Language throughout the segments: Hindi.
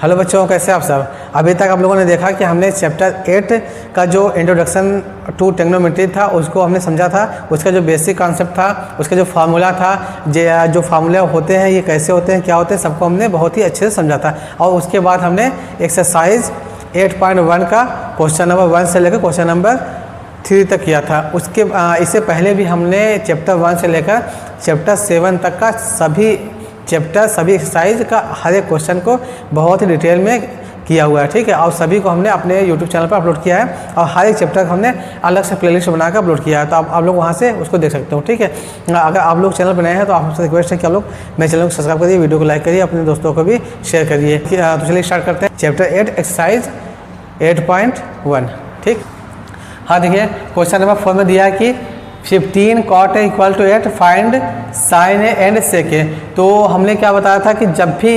हेलो बच्चों, कैसे आप सब। अभी तक आप लोगों ने देखा कि हमने चैप्टर 8 का जो इंट्रोडक्शन टू ट्रिग्नोमेट्री था उसको हमने समझा था। उसका जो बेसिक कॉन्सेप्ट था, उसका जो फार्मूला था, जो फार्मूला होते हैं ये कैसे होते हैं, क्या होते हैं, सबको हमने बहुत ही अच्छे से समझा था। और उसके बाद हमने एक्सरसाइज 8.1 का क्वेश्चन नंबर 1 से लेकर क्वेश्चन नंबर 3 तक किया था। इससे पहले भी हमने चैप्टर 1 से लेकर चैप्टर 7 तक का सभी एक्सरसाइज का हर एक क्वेश्चन को बहुत ही डिटेल में किया हुआ है, ठीक है। और सभी को हमने अपने यूट्यूब चैनल पर अपलोड किया है और हर एक चैप्टर हमने अलग से प्लेलिस्ट बनाकर अपलोड किया है, तो आप लोग वहाँ से उसको देख सकते हो, ठीक है। अगर आप लोग चैनल बनाए हैं तो आपसे रिक्वेस्ट है कि आप लोग मेरे चैनल को सब्सक्राइब करिए, वीडियो को लाइक करिए, अपने दोस्तों को भी शेयर करिए। तो चलिए स्टार्ट करते हैं चैप्टर 8 एक्सरसाइज 8.1, ठीक। हाँ देखिए, क्वेश्चन नंबर 4 में दिया है कि 15 cot A equal to 8 find sine A and sec A. तो हमने क्या बताया था कि जब भी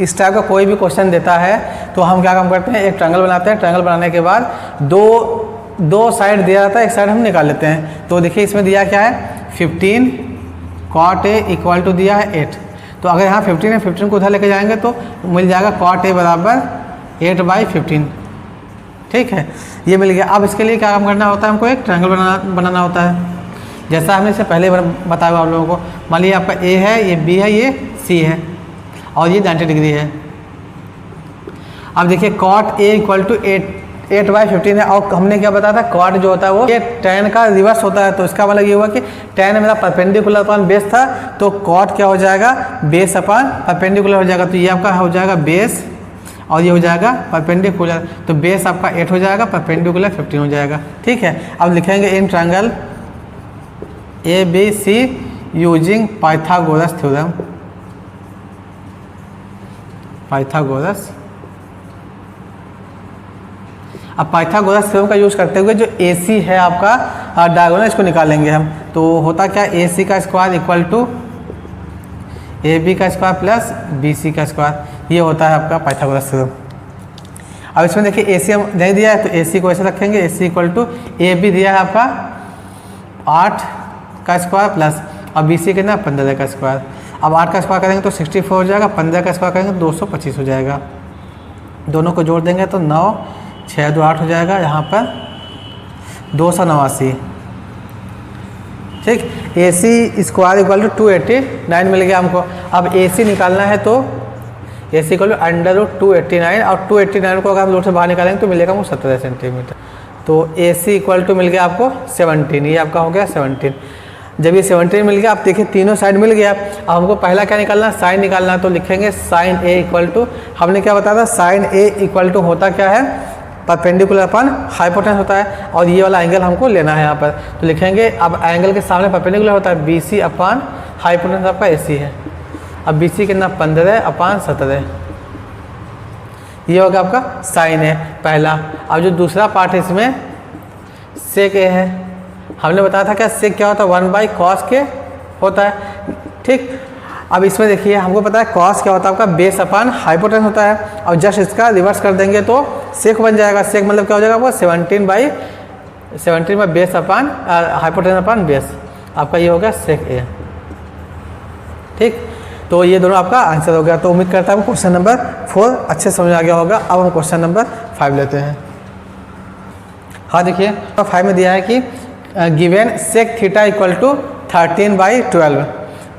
इस टाइप का कोई भी क्वेश्चन देता है तो हम क्या काम करते हैं, एक ट्रायंगल बनाते हैं। ट्रायंगल बनाने के बाद दो साइड दिया जाता है, एक साइड हम निकाल लेते हैं। तो देखिए इसमें दिया क्या है, 15 cot A इक्वल टू दिया है 8। तो अगर यहाँ 15 है, 15 को उधर लेके जाएंगे तो मिल जाएगा cot A बराबर 8/15, ठीक है। ये मिल गया। अब इसके लिए क्या काम करना होता है, हमको एक ट्रायंगल बनाना होता है। जैसा हमने इससे पहले बताया आप लोगों को। मान लीजिए आपका ए है, ये बी है, ये सी है और ये 90 डिग्री है। अब देखिए cot A इक्वल टू 8/15 है और हमने क्या बताया था, cot जो होता है वो ये tan का रिवर्स होता है। तो इसका मतलब ये हुआ कि tan मेरा परपेंडिकुलर अपॉन बेस था, तो cot क्या हो जाएगा, बेस अपॉन परपेंडिकुलर हो जाएगा। तो ये आपका हो जाएगा बेस और ये हो जाएगा परपेंडिकुलर। तो बेस आपका 8 हो जाएगा, परपेंडिकुलर 15 हो जाएगा, ठीक है। अब लिखेंगे in triangle ABC using Pythagoras theorem. Pythagoras, अब पाइथागोरस थ्योरम का यूज करते हुए जो AC है आपका डायगोनल, इसको निकालेंगे हम। तो होता क्या, AC का स्क्वायर इक्वल टू AB का स्क्वायर प्लस BC का स्क्वायर, ये होता है आपका पाइथागोरस थ्योरम। अब इसमें देखिए AC हम नहीं दिया है तो AC को ऐसे रखेंगे, AC इक्वल टू AB दिया है आपका 8 का स्क्वायर प्लस और BC कितना 15 का स्क्वायर। अब 8 का स्क्वायर करेंगे तो 64 हो जाएगा, 15 का स्क्वायर करेंगे तो 225 हो जाएगा। दोनों को जोड़ देंगे तो 9 6 2 8 हो जाएगा, यहाँ पर 289, ठीक। AC स्क्वायर इक्वल टू 289 मिल गया हमको। अब AC निकालना है तो AC इक्वल टू √289 और 289 को अगर हम लोड से बाहर निकालेंगे तो मिलेगा हमको 17 सेंटीमीटर। तो AC इक्वल टू मिल गया आपको 17, ये आपका हो गया 17। जब ये 17 मिल गया, आप देखिए तीनों साइड मिल गया। अब हमको पहला क्या निकालना, साइन निकालना। तो लिखेंगे साइन A इक्वल टू, हमने क्या बताया था, साइन A इक्वल टू होता क्या है, परपेंडिकुलर अपन हाइपोटेनस होता है और ये वाला एंगल हमको लेना है यहाँ पर। तो लिखेंगे, अब एंगल के सामने परपेंडिकुलर होता है, BC अपॉन हाइपोटेनस आपका AC है। अब BC कितना 15/17, ये होगा आपका साइन है पहला। अब जो दूसरा पार्ट है इसमें सेक A है। हमने बताया था क्या, सेक क्या होता है, 1/cos के होता है, ठीक। अब इसमें देखिए हमको पता है cos क्या होता है आपका, बेस अपॉन हाइपोटेनस होता है और जस्ट इसका रिवर्स कर देंगे तो सेक बन जाएगा। सेक मतलब क्या हो जाएगा आपका 17 base upon hypotenuse upon base, आपका ये हो गया सेक A, ठीक। तो ये दोनों आपका आंसर हो गया। तो उम्मीद करता हूँ क्वेश्चन नंबर 4 अच्छे समझ आ गया होगा। अब हम क्वेश्चन नंबर 5 लेते हैं। हाँ देखिए, 5 में दिया है कि given sec theta equal to 13/12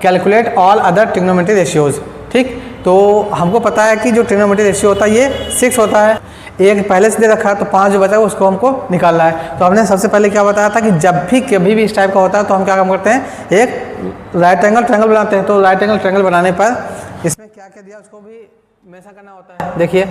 calculate all other trigonometry ratios, ठीक। तो हमको पता है कि जो ट्रिग्नोमेट्री रेशियो होता है ये 6 होता है। एक पहले से दे रखा है तो 5 जो बचा है उसको हमको निकालना है। तो हमने सबसे पहले क्या बताया था कि जब भी कभी भी इस टाइप का होता है तो हम क्या काम करते हैं, एक राइट एंगल ट्रायंगल बनाते हैं। तो राइट एंगल ट्रायंगल बनाने पर इसमें क्या क्या दिया उसको भी हमेशा करना होता है। देखिए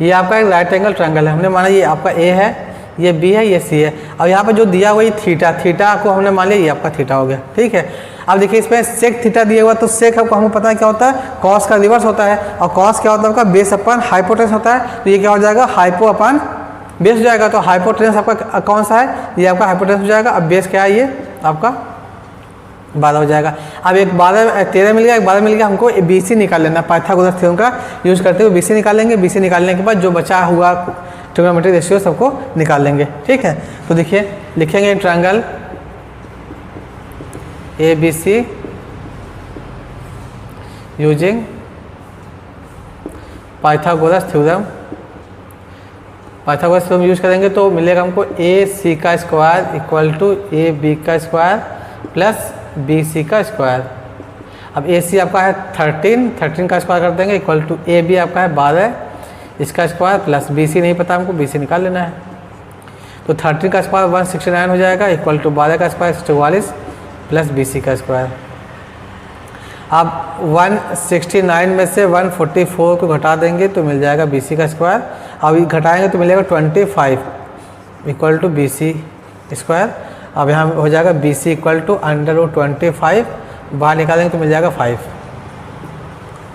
ये आपका एक राइट एंगल ट्रायंगल है, हमने माना ये आपका A है, ये B है, ये C है। और यहाँ पर जो दिया हुआ थीटा को हमने मान लिया ये आपका थीटा हो गया, ठीक है। अब देखिए इसमें सेक थीटा दिया हुआ, तो सेक हमको पता है क्या होता है, कॉस का रिवर्स होता है और कॉस क्या होता है आपका, बेस अपॉन हाइपोटेनस होता है। तो ये क्या हो जाएगा, हाइपो अपॉन बेस हो जाएगा। तो हाइपोटेनस आपका कौन सा है, ये आपका हाइपोटेनस हो जाएगा। अब बेस क्या है, ये आपका 12 हो जाएगा। अब एक 13 मिल गया, एक 12 मिल गया, हमको BC निकाल लेना। पाइथागोरस थ्योरम का यूज करते हुए BC निकालेंगे। BC निकालने के बाद जो बचा हुआ ट्रिग्नोमेट्री रेशियो सबको निकाल लेंगे, ठीक है। तो देखिए लिखेंगे triangle ABC using Pythagoras theorem use करेंगे तो मिलेगा हमको ए सी का square equal to A B का स्क्वायर प्लस बी सी का स्क्वायर। अब ए सी आपका है 13 का स्क्वायर कर देंगे इक्वल टू ए बी आपका है 12 इसका स्क्वायर प्लस बी सी नहीं पता हमको, बी सी निकाल लेना है। तो 13 का स्क्वायर 169 हो जाएगा इक्वल टू 12 का स्क्वायर 144 प्लस बी सी का स्क्वायर। अब 169 में से 144 को घटा देंगे तो मिल जाएगा बी सी का स्क्वायर। अब घटाएंगे तो मिलेगा 25 equal to B C square. अब यहाँ हो जाएगा बी सी इक्वल टू √25, बाहर निकालेंगे तो मिल जाएगा 5।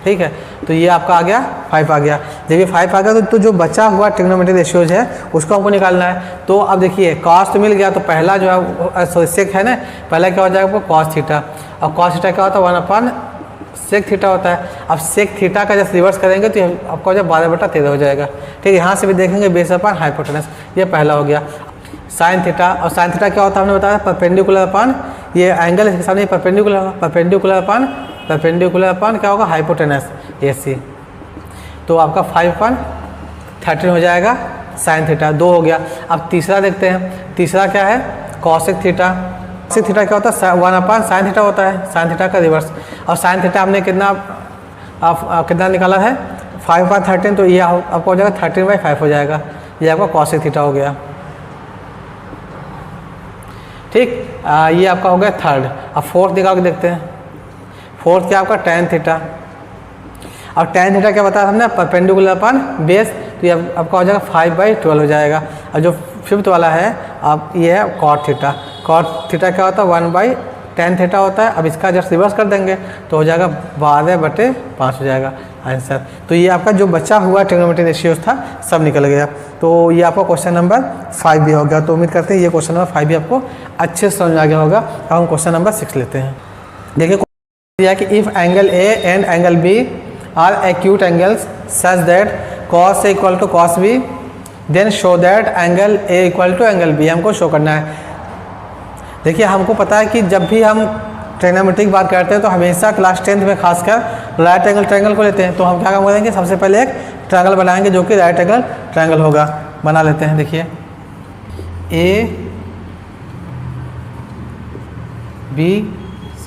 ठीक है, तो ये आपका आ गया 5 आ गया। जब ये 5 आ गया तो जो बचा हुआ ट्रिग्नोमेट्रिक रेशियोज है उसको हमको निकालना है। तो अब देखिए कॉस तो मिल गया, तो पहला जो है सॉरी सेक है ना, पहला क्या हो जाएगा आपको कॉस थीटा। अब कॉस थीटा क्या होता है 1/सेक थीटा होता है। अब सेक थीटा का जब रिवर्स करेंगे तो आपका हो जाएगा 12/13 हो जाएगा। ठीक है, यहाँ से भी देखेंगे बेस अपन हाइपोटेनस, ये पहला हो गया। साइन थीटा, और साइन थीटा क्या होता है हमने बताया परपेंडिकुलर अपन ये एंगल इसके सामने परपेंडिकुलर अपन क्या होगा हाइपोटेनस ए सी। तो आपका 5/13 हो जाएगा साइन थीटा, 2 हो गया। अब तीसरा देखते हैं, तीसरा क्या है कॉसेक थीटा। कॉसेक थीटा क्या होता है 1/साइन थीटा होता है, साइन थीटा का रिवर्स। और साइन थीटा हमने कितना निकाला है 5/13, तो ये आपको हो जाएगा 13/5 हो जाएगा, ये आपका कॉसेक थीटा हो गया। ठीक, ये आपका हो गया थर्ड। अब फोर्थ निकाल के देखते हैं, फोर्थ क्या आपका टैन थीटा। अब टैन थीटा क्या बताया हमने परपेंडिकुलर अपन बेस, तो ये आपका हो जाएगा 5/12 हो जाएगा। और जो फिफ्थ वाला है अब ये है कॉट थीटा। कॉट थीटा क्या होता है 1/tan थीटा होता है। अब इसका जब रिवर्स कर देंगे तो हो जाएगा 12/5 हो जाएगा आंसर। तो ये आपका जो बचा हुआ ट्रिग्नोमेट्रिक रेशियोज था सब निकल गया। तो ये आपका क्वेश्चन नंबर 5 भी हो गया। तो उम्मीद करते हैं ये क्वेश्चन नंबर 5 भी आपको अच्छे से समझ आ गया होगा। अब हम क्वेश्चन नंबर 6 लेते हैं। देखिए दिया कि if angle A and angle B are acute angles such that cos A equal to cos B, then show that angle A equal to angle B हमको शो करना है। देखिए हमको पता है कि जब भी हम ट्रिग्नोमेट्री की बात करते हैं तो हमेशा क्लास 10th में खासकर राइट एंगल ट्रायंगल को लेते हैं। तो हम क्या काम करेंगे, सबसे पहले एक ट्रायंगल बनाएंगे जो कि राइट एंगल ट्रायंगल होगा। बना लेते हैं। देखिए A B C,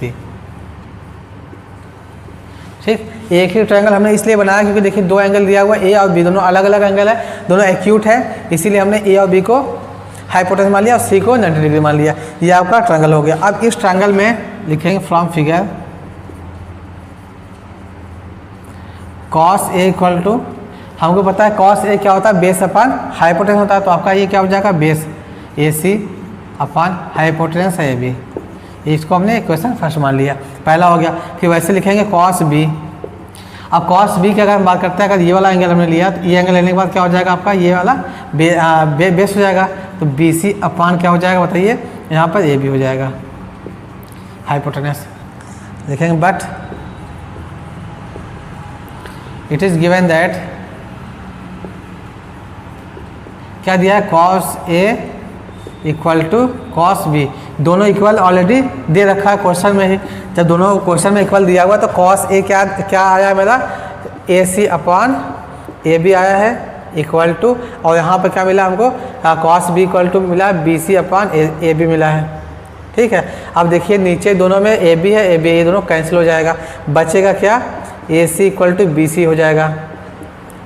ठीक, एक ही ट्रायंगल हमने इसलिए बनाया क्योंकि देखिए दो एंगल दिया हुआ A और B, दोनों अलग अलग एंगल है, दोनों एक्यूट है, इसीलिए हमने A और B को हाइपोटेनस मान लिया और C को 90 डिग्री मान लिया। ये आपका ट्रायंगल हो गया। अब इस ट्रायंगल में लिखेंगे from figure cos A equal to, हमको पता है cos A क्या होता है बेस अपन हाइपोटेनस होता है। तो आपका ये क्या हो जाएगा बेस AC अपन हाइपोटेनस है AB। इसको हमने इक्वेशन फर्स्ट मान लिया, पहला हो गया। फिर वैसे लिखेंगे cos B। अब cos B की अगर हम बात करते हैं, अगर ये वाला एंगल हमने लिया तो ये एंगल लेने के बाद क्या हो जाएगा आपका ये वाला बेस हो जाएगा। तो BC अपान क्या हो जाएगा बताइए, यहाँ पर AB हो जाएगा हाइपोटेनस। लिखेंगे but it is given that क्या दिया है cos A equal to cos B, दोनों इक्वल ऑलरेडी दे रखा है क्वेश्चन में ही। जब दोनों क्वेश्चन में इक्वल दिया हुआ तो cos A क्या आया है मेरा AC अपान AB आया है इक्वल टू, और यहाँ पर क्या मिला हमको cos B इक्वल टू मिला BC अपान AB मिला है। ठीक है, अब देखिए नीचे दोनों में AB है, AB ये दोनों कैंसिल हो जाएगा, बचेगा क्या AC इक्वल टू BC हो जाएगा।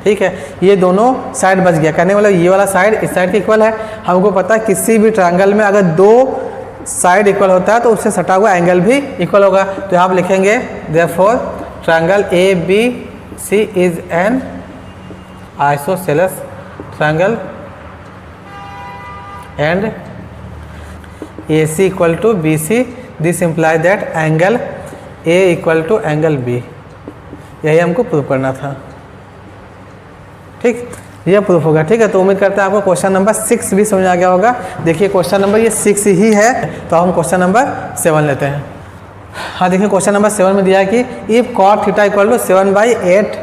ठीक है, ये दोनों साइड बच गया, कहने वाला ये वाला साइड इस साइड के इक्वल है। हमको पता है किसी भी ट्रायंगल में अगर दो साइड इक्वल होता है तो उससे सटा हुआ एंगल भी इक्वल होगा। तो यहाँ आप लिखेंगे therefore triangle ABC is an isosceles triangle and AC equal to BC, this imply that angle A equal to angle B। यही हमको प्रूव करना था। ठीक, ये प्रूफ होगा। ठीक है, तो उम्मीद करते हैं आपको क्वेश्चन नंबर 6 भी समझ आ गया होगा। देखिए क्वेश्चन नंबर ये 6 ही है, तो हम क्वेश्चन नंबर 7 लेते हैं। हाँ देखिए क्वेश्चन नंबर 7 में दिया है कि if cot theta equal to 7/8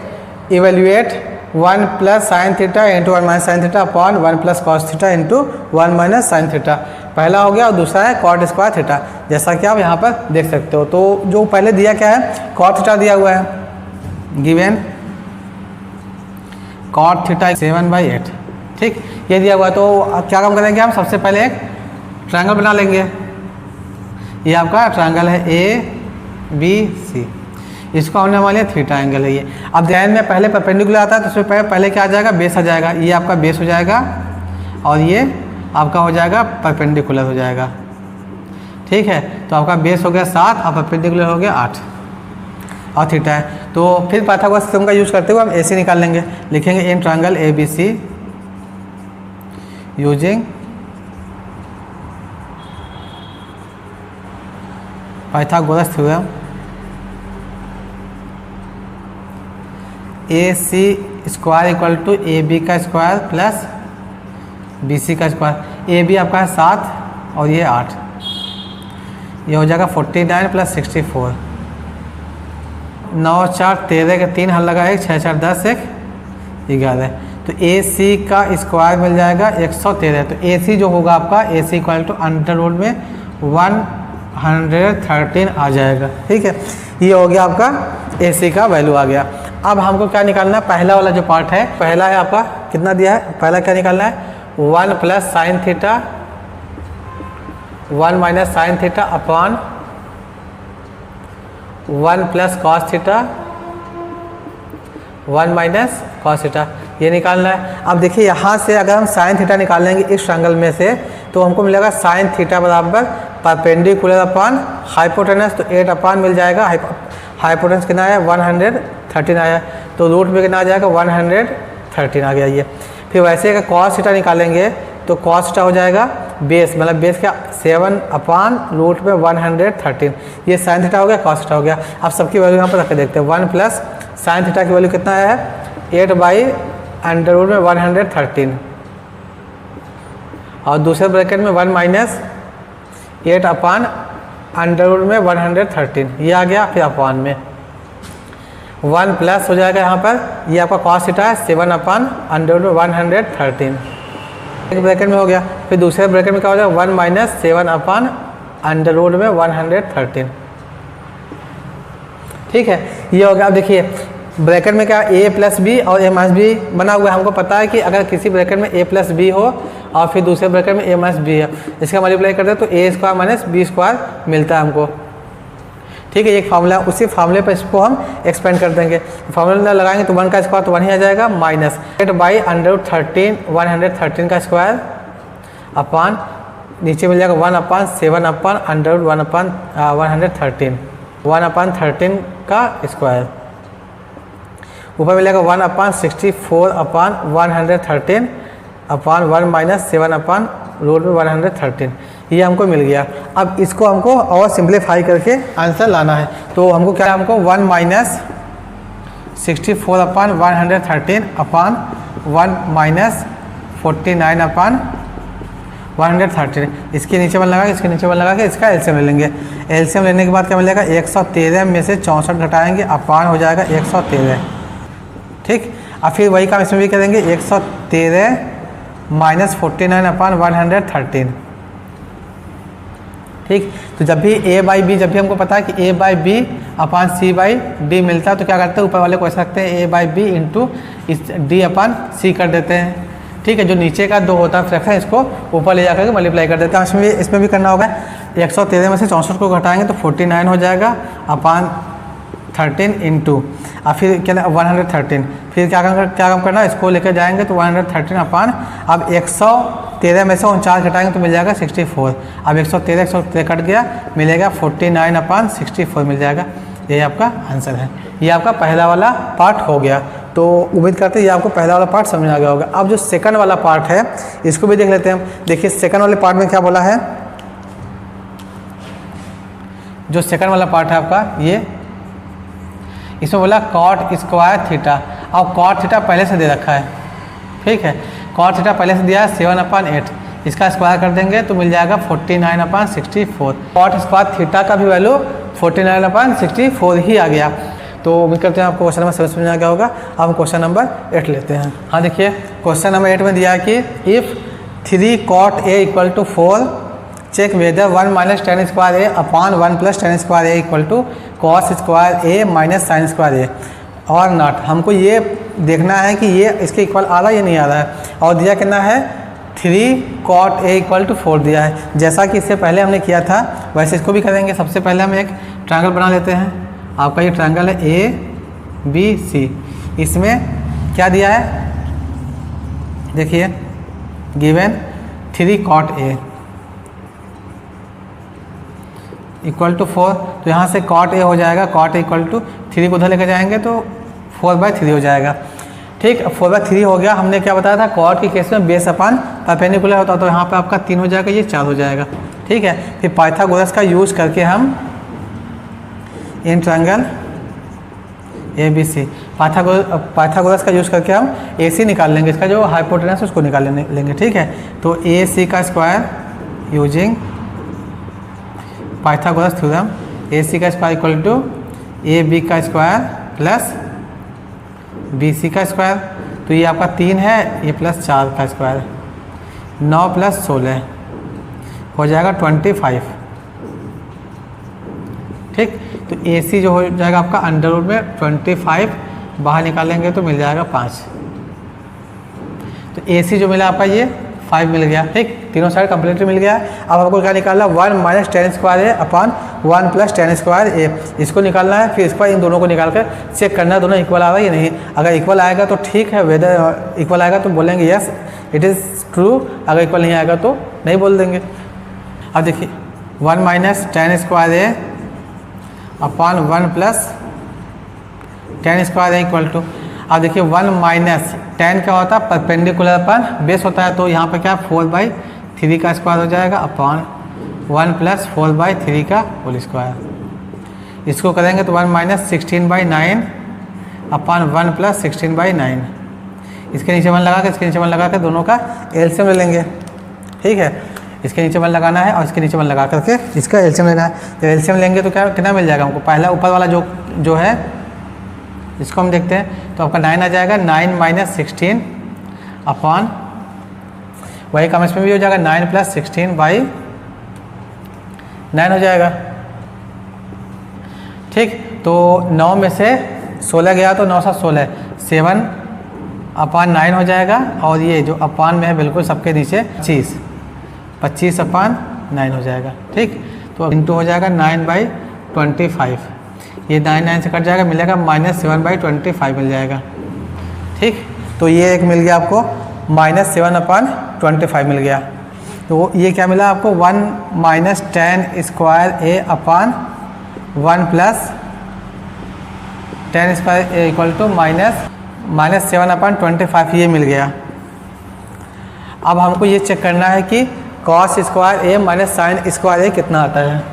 evaluate 1 plus sine theta into 1 minus sine theta upon 1 plus cos theta into 1 minus sine theta, पहला हो गया। और दूसरा है cot स्क्वायर थीटा, जैसा कि आप यहाँ पर देख सकते हो। तो जो पहले दिया क्या है cot थीटा दिया हुआ है गिवेन कॉट थीटा 7/8। ठीक, ये दिया हुआ। तो अब क्या काम करेंगे हम, सबसे पहले एक ट्रायंगल बना लेंगे। ये आपका ट्रायंगल है ABC, इसको हमने मान लिया थीटा एंगल है ये। अब ध्यान में पहले परपेंडिकुलर आता है तो उसमें पहले क्या आ जाएगा, बेस आ जाएगा। ये आपका बेस हो जाएगा और ये आपका हो जाएगा परपेंडिकुलर हो जाएगा। ठीक है, तो आपका बेस हो गया 7 और परपेंडिकुलर हो गया 8 और थीटा है। तो फिर पाइथागोरस थ्योरम का यूज करते हुए हम AC निकाल लेंगे। लिखेंगे in triangle ABC using Pythagoras theorem AC square equal to AB का स्क्वायर प्लस BC का स्क्वायर। AB आपका है 7 और ये 8, ये हो जाएगा 49 प्लस 64। 9 4 13 के 3 हल लगा, 1 6 4 10 1 11। तो AC का स्क्वायर मिल जाएगा 113। तो AC जो होगा आपका AC equal to under root में 113 आ जाएगा। ठीक है, ये हो गया आपका AC का वैल्यू आ गया। अब हमको क्या निकालना है, पहला वाला जो पार्ट है, पहला है आपका कितना दिया है, पहला क्या निकालना है 1 plus sine theta 1 minus sine theta upon 1 plus cos theta 1 minus cos theta, ये निकालना है। अब देखिए यहाँ से अगर हम साइन थीटा निकाल लेंगे इस ट्रायंगल में से, तो हमको मिलेगा साइन थीटा बराबर परपेंडिकुलर अपॉन हाइपोटेनस। तो 8 अपॉन मिल जाएगा, हाइपोटेनस कितना आया 113 आया, तो रूट में कितना आ जाएगा 113 आ गया ये। फिर वैसे अगर कॉस थीटा निकालेंगे तो कॉस थीटा हो जाएगा बेस, मतलब बेस क्या 7 अपॉन रूट में 113। ये साइन थीटा हो गया, कॉस थीटा हो गया। अब सबकी वैल्यू यहाँ पर रख के देखते हैं। 1 प्लस साइन थीटा की वैल्यू कितना आया है 8/√113 और दूसरे ब्रैकेट में 1 माइनस 8 अपॉन अंडर में 113, ये आ गया। फिर अपॉन में 1 प्लस हो जाएगा यहाँ पर, ये आपका कॉस थीटा है 7 अपॉन अंडर में 113, एक ब्रैकेट में हो गया। फिर दूसरे ब्रैकेट में क्या हो जाएगा 1 माइनस 7 अपॉन अंडर रूट में 113। ठीक है, ये हो गया। अब देखिए ब्रैकेट में क्या A प्लस बी और A माइनस बी बना हुआ है। हमको पता है कि अगर किसी ब्रैकेट में A प्लस बी हो और फिर दूसरे ब्रैकेट में A माइनस बी है, इसका मल्टीप्लाई करते हैं तो A square minus B square मिलता है हमको। ठीक है, ये फार्मूला, उसी फार्मूले पर इसको हम एक्सपेंड कर देंगे। फार्मूला लगाएंगे तो 1 का स्क्वायर तो 1 ही आ जाएगा, माइनस 8/√13 113 का स्क्वायर अपॉन नीचे मिल जाएगा 1 अपॉन 7 अपॉन अंडर 1 अपॉन 113 का स्क्वायर, ऊपर मिलेगा 1 upon 64 upon 113 upon 1 minus 7 upon root में 113, ये हमको मिल गया। अब इसको हमको और सिंप्लीफाई करके आंसर लाना है। तो हमको क्या, हमको 1 minus 64 upon 113 upon 1 minus 49 upon 113, इसके नीचे बन लगा के इसके नीचे बन लगा के इसका एलसीएम ले लेंगे। एलसीएम लेने के बाद क्या मिलेगा 113 में से 64 घटाएंगे, अपॉन हो जाएगा 113। ठीक, अब फिर वही काम इसमें भी करेंगे, 113 माइनस 49 अपॉन 113। ठीक, तो जब भी A/B, जब भी हमको पता है कि A/B अपॉन C/D मिलता है तो क्या करते हैं, ऊपर वाले को ऐसा रखते हैं A/B into D upon C कर देते हैं। ठीक है, जो नीचे का 2 होता है फ्रैक्शन, इसको ऊपर ले जाकर के मल्टीप्लाई कर देते हैं। इसमें भी करना होगा, 113 में से 64 को घटाएंगे तो 49 हो जाएगा अपॉन 13 इंटू और फिर क्या 113। फिर क्या काम करना है, इसको लेकर जाएंगे तो 113 अपॉन, अब 113 में से 49 घटाएंगे तो मिल जाएगा 64। अब 113 कट गया, मिलेगा 49 अपॉन 64 मिल जाएगा। ये आपका आंसर है। ये आपका पहला वाला पार्ट हो गया। तो उम्मीद करते हैं ये आपको पहला वाला पार्ट समझ आ गया होगा। अब जो सेकंड वाला पार्ट है इसको भी देख लेते हैं हम। देखिए सेकंड वाले पार्ट में क्या बोला है, जो सेकंड वाला पार्ट है आपका, ये इसमें बोला कॉट स्क्वायर थीटा। अब कॉट थीटा पहले से दे रखा है। ठीक है, कॉट थीटा पहले से दिया है 7/8, इसका स्क्वायर कर देंगे तो मिल जाएगा 49/64। कॉट स्क्वायर थीटा का भी वैल्यू 49/64 ही आ गया। तो उम्मीद करते हैं आपको क्वेश्चन नंबर समझ में आ गया होगा। अब हम क्वेश्चन नंबर 8 लेते हैं। हाँ देखिए, क्वेश्चन नंबर 8 में दिया है कि if 3 cot A equal to 4 check whether 1 minus tan square A upon 1 plus tan square A equal to cos square A minus sine square A। और नॉट। हमको ये देखना है कि ये इसके इक्वल आ रहा है या नहीं आ रहा है। और दिया कितना है 3 cot A = 4 दिया है। जैसा कि इससे पहले हमने किया था वैसे इसको भी करेंगे। सबसे पहले हम एक ट्रायंगल बना लेते हैं। आपका ये ट्रायंगल है ABC। इसमें क्या दिया है देखिए, गिवन 3 cot A = 4। तो यहाँ से cot A हो जाएगा, cot A = 3 को उधर लेकर जाएंगे तो 4/3 हो जाएगा। ठीक, 4/3 हो गया। हमने क्या बताया था, कॉट के केस में बेस अपन परपेंडिकुलर होता, तो यहाँ पे आपका 3 हो जाएगा, ये 4 हो जाएगा। ठीक है, फिर पाइथागोरस का यूज़ करके हम इन ट्रायंगल ABC पाइथागोरस का यूज़ करके हम AC निकाल लेंगे, इसका जो हाइपोटेनस है उसको निकाल लेंगे। ठीक है, तो AC का square using Pythagoras theorem, AC का स्क्वायर = AB का स्क्वायर प्लस BC का स्क्वायर। तो ये आपका 3 है, ये +4 का स्क्वायर, 9 + 16 हो जाएगा 25। ठीक, तो AC जो हो जाएगा आपका अंडर रूट में 25, बाहर निकालेंगे तो मिल जाएगा 5। तो AC जो मिला आपका ये 5 मिल गया। ठीक, तीनों साइड कंप्लीटली मिल गया। अब आपको क्या निकालना, 1 - tan² A upon 1 + tan² A, इसको निकालना है। फिर इसको इन दोनों को निकाल कर चेक करना है दोनों इक्वल आ रहा है या नहीं। अगर इक्वल आएगा तो ठीक है, वेदर इक्वल आएगा तो बोलेंगे यस इट इज़ ट्रू, अगर इक्वल नहीं आएगा तो नहीं बोल देंगे। अब देखिए 1 - tan² A upon 1 + tan² A = अब देखिए 1 - tan क्या होता है, परपेंडिकुलर अपन बेस होता है, तो यहाँ पर क्या 4/3 का स्क्वायर हो जाएगा अपॉन 1 + 4/3 का होल स्क्वायर। इसको करेंगे तो 1 - 16/9 अपॉन 1 + 16/9। इसके नीचे 1 लगा कर, इसके नीचे 1 लगा कर दोनों का एलसीएम ले लेंगे। ठीक है, इसके नीचे 1 लगाना है और इसके नीचे 1 लगा करके इसका एलसीएम लेना है। तो एलसीएम लेंगे तो क्या कितना मिल जाएगा हमको, पहला ऊपर वाला जो है इसको हम देखते हैं, तो आपका 9 आ जाएगा। 9 - 16 अपॉन वही काम इसमें भी हो जाएगा, 9 + 16/9 हो जाएगा। ठीक, तो 9 में से 16 गया तो 9 × 7 16, 7/9 हो जाएगा। और ये जो अपान में है बिल्कुल सबके नीचे 25/9 हो जाएगा। ठीक, तो इंटू हो जाएगा 9/25, ये 9 से कट जाएगा, मिलेगा -7/25 मिल जाएगा। ठीक, तो ये एक मिल गया आपको -7/25 मिल गया। तो ये क्या मिला आपको, 1 - tan² A upon 1 + tan² A = -7/25 ये मिल गया। अब हमको ये चेक करना है कि cos² A - sin² A कितना आता है।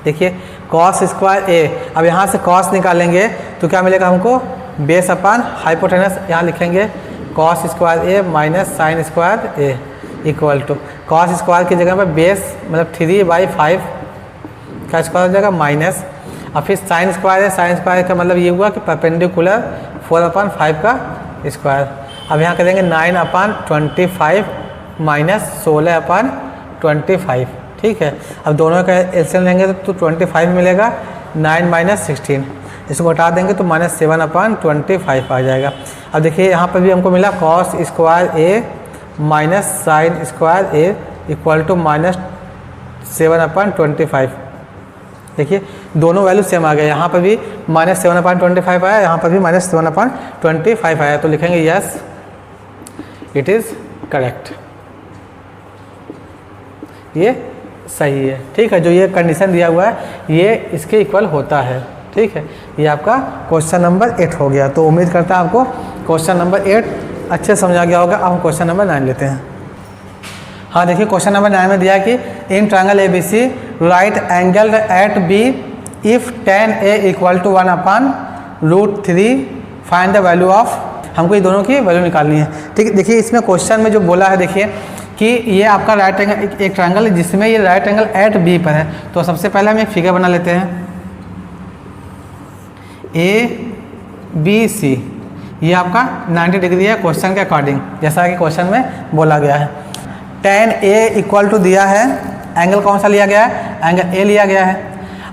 देखिए cos² A, अब यहाँ से cos निकालेंगे तो क्या मिलेगा हमको, बेस अपॉन हाइपोटेनस, यहाँ लिखेंगे cos² A - sin² A = cos² की जगह पर बेस मतलब 3/5 का स्क्वायर हो जाएगा माइनस, और फिर sin² है, sin² का मतलब ये हुआ कि परपेंडिकुलर 4/5 का स्क्वायर। अब यहाँ करेंगे 9/25 - 16/25। ठीक है, अब दोनों का एलसीएम लेंगे तो 25 मिलेगा, 9 - 16 इसको घटा देंगे तो -7/25 आ जाएगा। अब देखिए यहाँ पर भी हमको मिला cos² A - sin² A = -7/25। देखिए दोनों वैल्यू सेम आ गए, यहाँ पर भी -7/25 आया, यहाँ पर भी -7/25 आया, तो लिखेंगे यस इट इज़ करेक्ट, ये सही है। ठीक है, जो ये कंडीशन दिया हुआ है ये इसके इक्वल होता है। ठीक है, ये आपका क्वेश्चन नंबर 8 हो गया। तो उम्मीद करता हूँ आपको क्वेश्चन नंबर 8 अच्छे समझा गया होगा। अब हम क्वेश्चन नंबर 9 लेते हैं। हाँ देखिए क्वेश्चन नंबर 9 में दिया कि in triangle ABC right angle at B if tan A = 1/√3 find the value of, हमको ये दोनों की वैल्यू निकालनी है। ठीक है, देखिए इसमें क्वेश्चन में जो बोला है, देखिए कि ये आपका राइट एंगल एक ट्रायंगल है जिसमें ये राइट एंगल एट B पर है। तो सबसे पहले हम एक फिगर बना लेते हैं, ABC ये आपका 90 डिग्री है क्वेश्चन के अकॉर्डिंग, जैसा कि क्वेश्चन में बोला गया है। tan A = दिया है, एंगल कौन सा लिया गया है, एंगल A लिया गया है।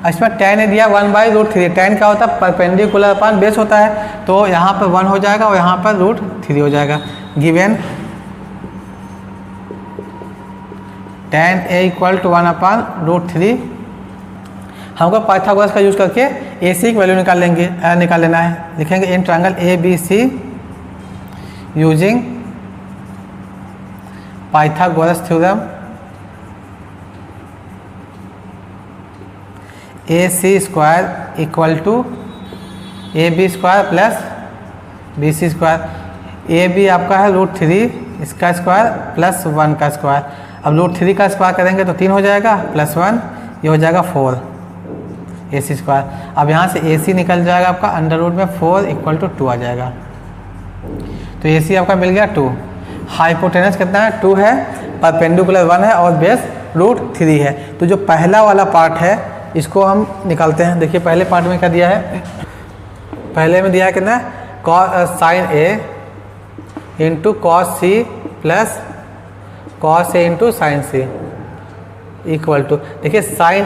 इसमें tan ए दिया 1/√3। tan क्या होता है? परपेंडिकुलर अपान बेस होता है, तो यहाँ पर 1 हो जाएगा और यहाँ पर √3 हो जाएगा। Given tan a equal to 1/√3। हमको पाइथागोरस का यूज़ करके AC की वैल्यू निकाल लेना है। लिखेंगे in triangle ABC using Pythagoras theorem AC square equal to AB square plus BC square. AB आपका है √3 इसका स्क्वायर प्लस 1 का स्क्वायर। अब √3 का स्क्वायर करेंगे तो 3 हो जाएगा प्लस 1, ये हो जाएगा 4 AC स्क्वायर। अब यहाँ से AC निकल जाएगा आपका अंडर रूट में 4 इक्वल टू 2 आ जाएगा, तो AC आपका मिल गया 2। हाइपोटेनस कितना है? 2 है, परपेंडिकुलर 1 है और बेस √3 है। तो जो पहला वाला पार्ट है इसको हम निकालते हैं। देखिए पहले पार्ट में क्या दिया है, पहले में दिया है कितना, sine A into cos C plus cos A into sine C equal to, देखिए साइन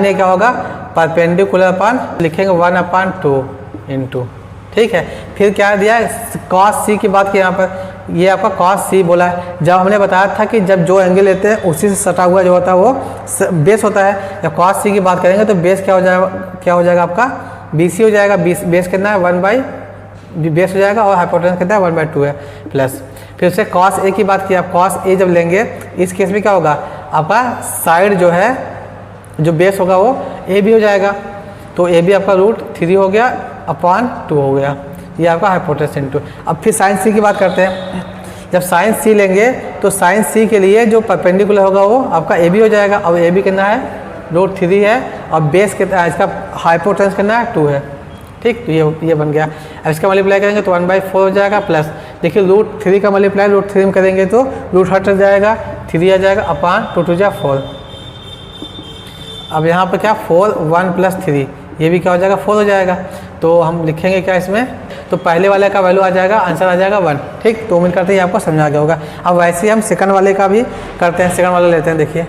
A क्या होगा? परपेंडिकुलर अपान लिखेंगे 1/2 इंटू, ठीक है। फिर क्या दिया है? कॉस C की बात की यहाँ पर, ये आपका कॉस C बोला है। जब हमने बताया था कि जब जो एंगल लेते हैं उसी से सटा हुआ जो होता है वो बेस होता है। जब कॉस C की बात करेंगे तो बेस क्या हो जाएगा आपका? BC हो जाएगा। बेस कितना है? बेस हो जाएगा और हाइपोटेनस कितना है? 1/2 है प्लस। फिर से कॉस A की बात की, आप कॉस A जब लेंगे इस केस में क्या होगा? आपका साइड जो है जो बेस होगा वो AB हो जाएगा, तो AB आपका √3 हो गया अपान 2 हो गया, ये आपका हाइपोटेनस इंटू। अब फिर साइन C की बात करते हैं। जब साइन C लेंगे तो साइन C के लिए जो परपेंडिकुलर होगा वो आपका AB हो जाएगा। अब AB कितना है? √3 है और बेस कितना है? इसका हाइपोटेनस कितना है? 2 है, ठीक। तो ये बन गया। अब इसका मल्टीप्लाई करेंगे तो 1/4 हो जाएगा प्लस, देखिए √3 का मल्टीप्लाई √3 में करेंगे तो रूट हट जाएगा, 3 आ जाएगा अपान 2 2 4। अब यहाँ पर क्या 4 1 प्लस 3, ये भी क्या हो जाएगा? 4 हो जाएगा। तो हम लिखेंगे क्या इसमें? तो पहले वाले का वैल्यू आ जाएगा, आंसर आ जाएगा 1, ठीक। तो उम्मीद करते हैं ये आपको समझ आ गया होगा। अब वैसे ही हम सेकंड वाले का भी करते हैं। सेकंड वाला लेते हैं, देखिए।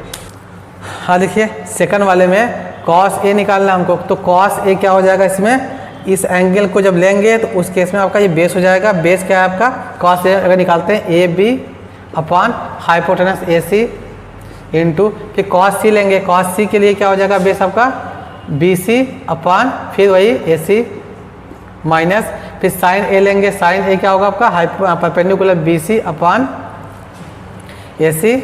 हाँ देखिए सेकंड वाले में कॉस A निकालना हमको, तो कॉस A क्या हो जाएगा? इसमें इस एंगल को जब लेंगे तो उस केस में आपका ये बेस हो जाएगा। बेस क्या है आपका? कॉस A अगर निकालते हैं AB अपान हाइपोटेनस AC इंटू, फिर कॉस C लेंगे। कॉस C के लिए क्या हो जाएगा? बेस आपका BC अपान फिर वही AC माइनस, फिर साइन A लेंगे। साइन A क्या होगा आपका? Perpendicular BC upon AC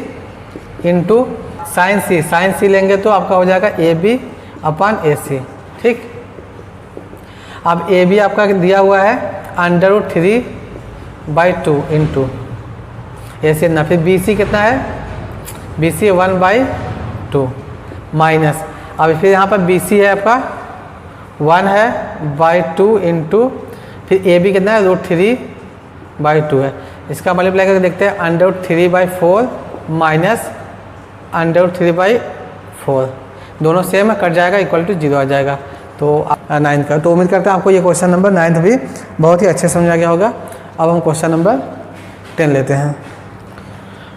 into sine C। Sine C लेंगे तो आपका हो जाएगा AB अपान AC, ठीक। अब AB आपका दिया हुआ है √3/2 इंटू AC ना, फिर BC कितना है? BC 1/2 माइनस, अब फिर यहाँ पर BC है आपका 1 है /2 इंटू, फिर AB कितना है? √3/2 है। इसका मल्टीप्लाई करके देखते हैं, √3/4 माइनस √3/4, दोनों सेम है, कट जाएगा, इक्वल टू 0 आ जाएगा। तो 9 का। तो उम्मीद करते हैं आपको ये क्वेश्चन नंबर 9 भी बहुत ही अच्छे समझा गया होगा। अब हम क्वेश्चन नंबर 10 लेते हैं।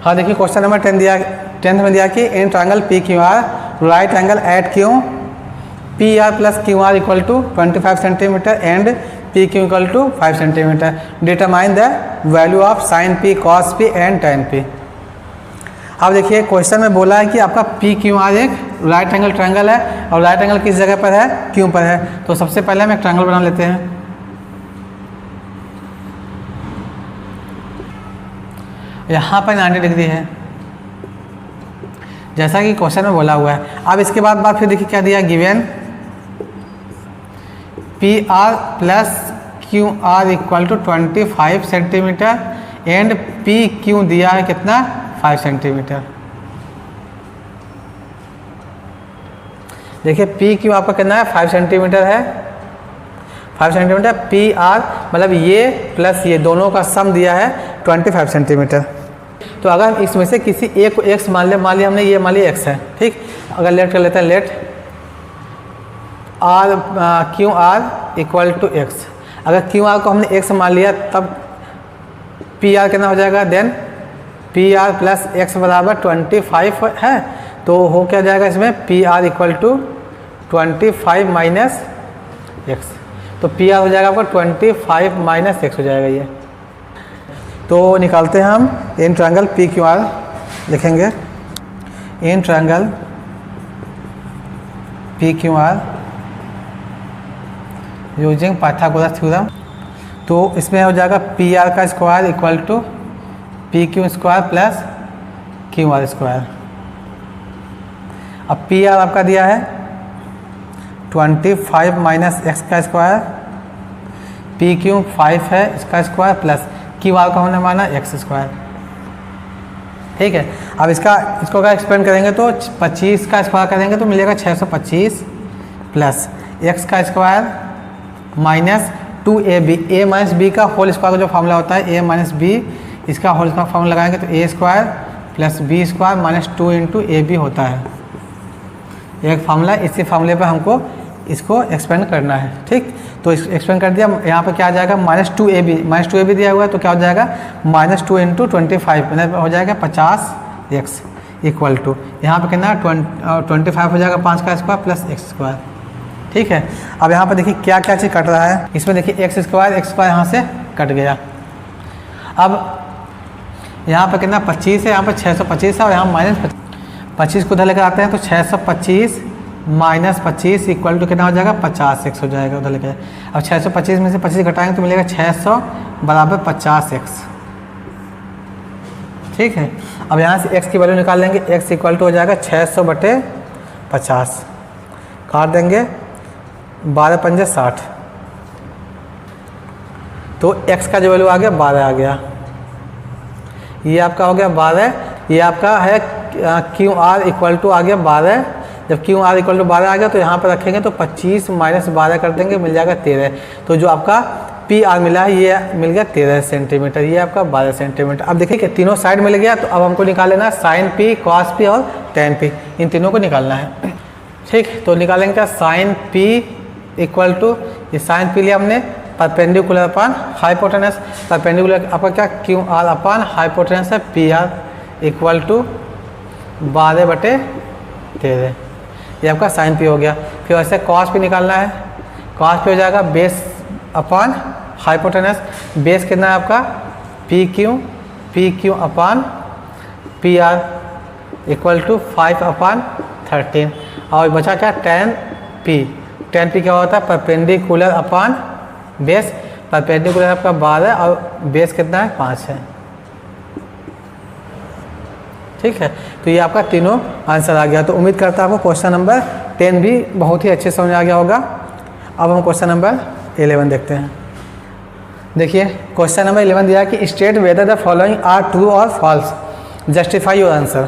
हाँ देखिए क्वेश्चन नंबर 10 में दिया कि in triangle PQR right angle at Q PR plus QR equal to 25 centimetre and PQ equal to 5 centimetre. Determine the value of sine P, cos P and tan P। अब देखिए क्वेश्चन में बोला है कि आपका PQR एक राइट एंगल ट्रायंगल है और राइट एंगल किस जगह पर है? Q पर है। तो सबसे पहले हम एक ट्रायंगल बना लेते हैं। यहाँ पर 90 डिग्री है जैसा कि क्वेश्चन में बोला हुआ है। अब इसके बाद फिर देखिए क्या दिया, given PR plus QR equal to 25 centimetre and PQ दिया है कितना? 5 सेंटीमीटर। देखिए PQ आपका कितना है? 5 सेंटीमीटर है, 5 सेंटीमीटर। PR मतलब ये प्लस ये दोनों का सम दिया है 25 सेंटीमीटर। तो अगर इसमें से किसी एक को x मान लिया हमने, ये मान लिया x है, ठीक। अगर लेट कर लेते हैं, let QR equal to x। अगर QR को हमने x मान लिया तब PR कितना हो जाएगा? देन PR प्लस x बराबर 25 है, तो हो क्या जाएगा इसमें? PR equal to 25 minus x. तो पी आर हो जाएगा आपका 25 माइनस एक्स हो जाएगा ये। तो निकालते हैं हम in triangle P Q R, लिखेंगे in triangle P Q R using Pythagoras theorem. तो इसमें हो जाएगा पी आर का square equal to P Q square plus Q R square. अब पी आर आपका दिया है 25 माइनस एक्स का स्क्वायर, पी क्यू 5 है इसका स्क्वायर प्लस क्यू आर का होने माना एक्स स्क्वायर। ठीक है, अब इसको अगर एक्सपेंड करेंगे तो 25 का स्क्वायर करेंगे तो मिलेगा 625 प्लस एक्स का square minus 2ab, A minus B का होल स्क्वायर का जो फॉर्मूला होता है ए माइनस बी, इसका होल स्क्वायर फॉर्मूला लगाएंगे तो A square plus B square minus 2 into A B होता है एक फार्मूला। इसी फार्मूले पर हमको इसको एक्सपेंड करना है। ठीक, तो एक्सपेंड कर दिया। यहाँ पर क्या आ जाएगा -2ab, -2ab दिया हुआ है तो क्या हो जाएगा -2 इंटू 25 हो जाएगा 50x इक्वल टू यहाँ पर कितना 25 हो जाएगा 5 का स्क्वायर प्लस एक्स स्क्वायर। ठीक है, अब यहाँ पर देखिए क्या क्या चीज़ कट रहा है। इसमें देखिए एक्स स्क्वायर यहाँ से कट गया। अब यहाँ पर कितना 25 है, यहाँ पर 625 है और यहाँ माइनस 25 को उधर लेकर आते हैं तो 625 माइनस 25 इक्वल टू कितना हो जाएगा 50x हो जाएगा उधर लेकर। अब 625 में से 25 घटाएंगे तो मिलेगा 600 बराबर 50x। ठीक है, अब यहाँ से x की वैल्यू निकाल लेंगे। x इक्वल टू हो जाएगा 600 बटे 50, काट देंगे 12 पंजे 60, तो x का जो वैल्यू आ गया 12 आ गया। ये आपका हो गया 12, ये आपका है क्यू आर इक्वल टू आ गया 12। जब क्यू आर इक्वल टू 12 आ गया तो यहाँ पर रखेंगे तो 25 माइनस 12 कर देंगे, मिल जाएगा 13। तो जो आपका पी आर मिला है ये मिल गया 13 सेंटीमीटर, ये आपका 12 सेंटीमीटर। अब देखिए कि तीनों साइड मिल गया तो अब हमको निकाल लेना है साइन पी, कॉस पी और टेन पी, इन तीनों को निकालना है। ठीक, तो निकालेंगे क्या साइन पी इक्वल टू, ये साइन पी लिया हमने परपेंडिकुलर अपान हाइपोटेनस, परपेंडिकुलर आपका क्या क्यू आर अपान हाइपोटेनस है पी आर इक्वल टू 12 बटे 13, ये आपका साइन पी हो गया। फिर वैसे कॉस पी निकालना है, कॉस पी हो जाएगा बेस अपान हाइपोटेनस, बेस कितना है आपका P Q upon P R equal to 5 upon 13 और बचा क्या टेन पी क्या होता है परपेंडिकुलर अपान बेस, परपेंडिकुलर आपका 12 और बेस कितना है 5 है। ठीक है, तो ये आपका तीनों आंसर आ गया। तो उम्मीद करता हूँ आपको क्वेश्चन नंबर 10 भी बहुत ही अच्छे समझ आ गया होगा। अब हम क्वेश्चन नंबर 11 देखते हैं। देखिए क्वेश्चन नंबर 11 दिया कि state whether the following are true और फॉल्स, जस्टिफाई योर आंसर।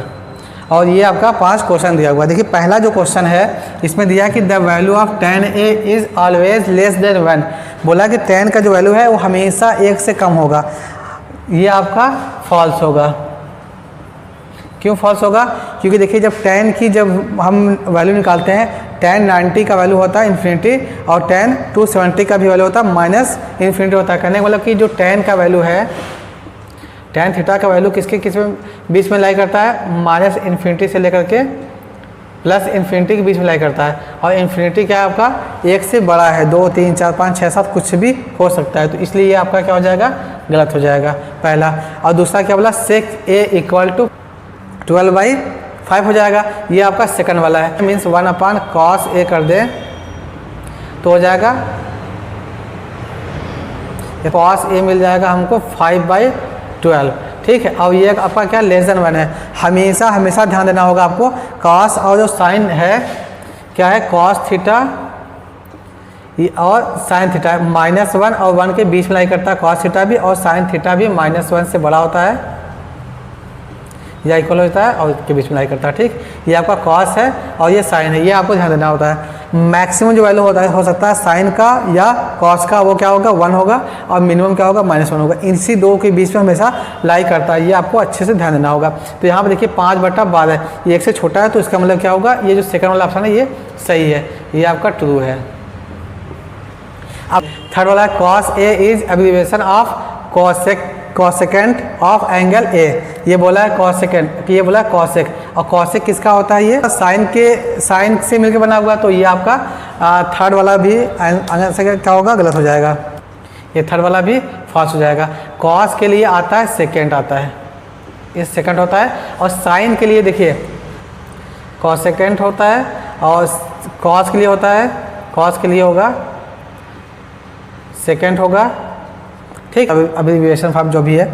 और ये आपका 5 क्वेश्चन दिया हुआ है। देखिए पहला जो क्वेश्चन है इसमें दिया कि the value of tan a is always less than 1, बोला कि tan का जो वैल्यू है वो हमेशा 1 से कम होगा, ये आपका फॉल्स होगा। क्यों फॉल्स होगा? क्योंकि देखिए जब tan की जब हम वैल्यू निकालते हैं tan 90 का वैल्यू होता है इन्फिनिटी और tan 270 का भी वैल्यू होता है माइनस इन्फिनिटी होता है। कहने का मतलब कि जो tan का वैल्यू है, tan थीटा का वैल्यू किसके किस में बीच में लाई करता है, माइनस इन्फिनिटी से लेकर के प्लस इन्फिनिटी के बीच में लाई करता है। और इन्फिनिटी क्या है आपका 1 से बड़ा है, 2 3 4 5 6 7 कुछ भी हो सकता है, तो इसलिए ये आपका क्या हो जाएगा, गलत हो जाएगा पहला। और दूसरा क्या बोला 6a इक्वल टू 12/5 हो जाएगा, ये आपका सेकंड वाला है। मीन्स 1/cos a कर दें तो हो जाएगा cos a मिल जाएगा हमको 5/12। ठीक है, और ये आपका क्या लेस देन 1 है। हमेशा ध्यान देना होगा आपको, cos और जो साइन है क्या है cos थीटा और साइन थीटा है, -1 और 1 के बीच में लाई करता है cos थीटा भी, और साइन थीटा भी -1 से बड़ा होता है या इक्वल होता है और के बीच में लाई करता है। ठीक, ये आपका cos है और ये साइन है, ये आपको ध्यान देना होता है। मैक्सिमम जो वैल्यू होता है हो सकता है साइन का या cos का, वो क्या होगा 1 होगा, और मिनिमम क्या होगा -1 होगा। इसी दो के बीच में हमेशा लाई करता है, ये आपको अच्छे से ध्यान देना होगा। तो यहाँ पर देखिए 5/12 ये 1 से छोटा है, तो इसका मतलब क्या होगा, ये जो सेकंड वाला ऑप्शन है ये सही है, ये आपका ट्रू है। अब थर्ड वाला है cos a is abbreviation of cosecant of angle ए, ये बोला है कोसेकेंट, ये बोला है कोसेक, और कॉसेक किसका होता है, ये साइन से मिलकर बना हुआ, तो ये आपका थर्ड वाला भी आंसर से क्या होगा, गलत हो जाएगा, ये थर्ड वाला भी फॉल्स हो जाएगा। कॉस के लिए आता है सेकेंड आता है, ये सेकेंड होता है, और साइन के लिए देखिए कॉसेकेंट होता है, और कॉस के लिए होता है, कॉस के लिए होगा सेकेंड होगा, ठीक, अब्रिविएशन फॉर्म जो भी है,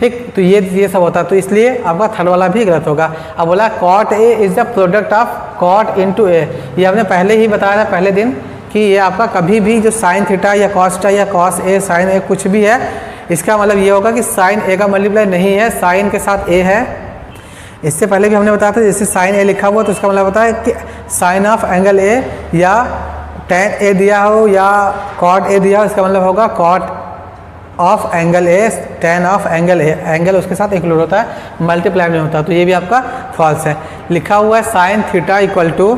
ठीक। तो ये सब होता है, तो इसलिए आपका थर्ड वाला भी गलत होगा। अब बोला cot A is the product of cot into A, ये हमने पहले ही बताया था पहले दिन कि ये आपका कभी भी जो साइन थीटा या कॉस थीटा या कॉस ए साइन ए कुछ भी है, इसका मतलब ये होगा कि साइन ए का मल्टीप्लाई नहीं है, साइन के साथ ए है। इससे पहले भी हमने बताया था जैसे साइन ए लिखा हुआ तो इसका मतलब होता है कि साइन ऑफ एंगल ए या टेन ए दिया हो या कॉट ए दिया हो, इसका मतलब होगा cot of angle A tan of angle A, angle उसके साथ इंक्लूड होता है, मल्टीप्लाई नहीं होता, तो ये भी आपका फॉल्स है। लिखा हुआ है sine theta equal to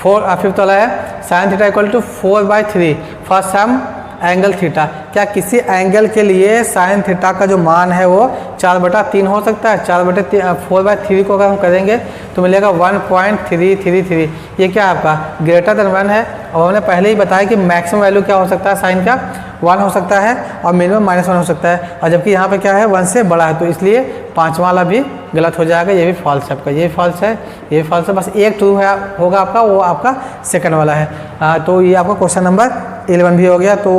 4, fifth वाला है sine theta equal to 4/3 for some angle theta. क्या किसी एंगल के लिए साइन थीटा का जो मान है वो 4/3 हो सकता है? 4/3 को अगर हम करेंगे तो मिलेगा 1.333। ये क्या आपका ग्रेटर देन 1 है, और हमने पहले ही बताया कि मैक्सिमम वैल्यू क्या हो सकता है साइन का, 1 हो सकता है, और मिनिमम -1 हो सकता है, और जबकि यहाँ पे क्या है 1 से बड़ा है, तो इसलिए पाँचवा वाला भी गलत हो जाएगा, ये भी फॉल्स है आपका, ये फॉल्स है, ये फॉल्स है, बस एक ट्रू है होगा आपका, वो आपका सेकंड वाला है। तो ये आपका क्वेश्चन नंबर 11 भी हो गया। तो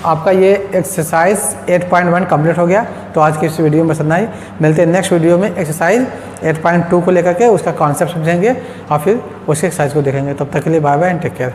आपका ये एक्सरसाइज 8.1 कंप्लीट हो गया। तो आज की इस वीडियो में बस इतना ही, मिलते हैं नेक्स्ट वीडियो में एक्सरसाइज 8.2 को लेकर के, उसका कॉन्सेप्ट समझेंगे और फिर उस एक्सरसाइज को देखेंगे। तब तक के लिए bye bye and take care.